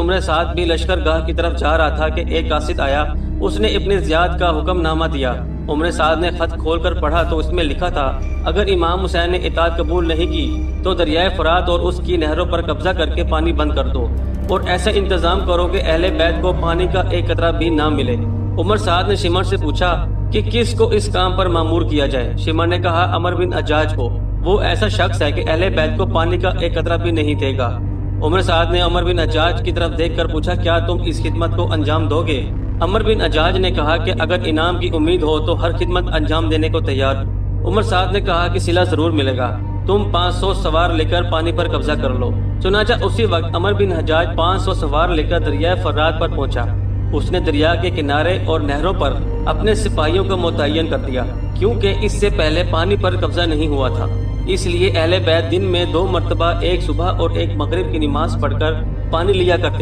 عمر سعد بھی لشکر گاہ کی طرف جا رہا تھا کہ ایک قاصد آیا۔ اس نے ابن زیاد کا حکم نامہ دیا۔ عمر سعد نے خط کھول کر پڑھا تو اس میں لکھا تھا، اگر امام حسین نے اطاعت قبول نہیں کی تو دریائے فرات اور اس کی نہروں پر قبضہ کر کے پانی بند کر دو، اور ایسا انتظام کرو کہ اہل بیت کو پانی کا ایک قطرہ بھی نہ ملے۔ عمر سعد نے شمر سے پوچھا کہ کس کو اس کام پر مامور کیا جائے؟ شمر نے کہا، عمر بن حجاج کو، وہ ایسا شخص ہے کہ اہل بیت کو پانی کا ایک قطرہ بھی نہیں دے گا۔ عمر سعد نے عمر بن حجاج کی طرف دیکھ کر پوچھا، کیا تم اس خدمت کو انجام دو گے؟ عمر بن حجاج نے کہا کہ اگر انعام کی امید ہو تو ہر خدمت انجام دینے کو تیار ہوں۔ عمر سعد نے کہا کہ صلہ ضرور ملے گا، تم 500 سوار لے کر پانی پر قبضہ کر لو۔ چنانچہ اسی وقت عمر بن حجاج 500 سوار لے کر دریائے فرات پر پہنچا۔ اس نے دریا کے کنارے اور نہروں پر اپنے سپاہیوں کو متعین کر دیا، کیونکہ اس سے پہلے پانی پر قبضہ نہیں ہوا تھا۔ اس لیے اہل بیت دن میں 2 مرتبہ، ایک صبح اور ایک مغرب کی نماز پڑھ کر پانی لیا کرتے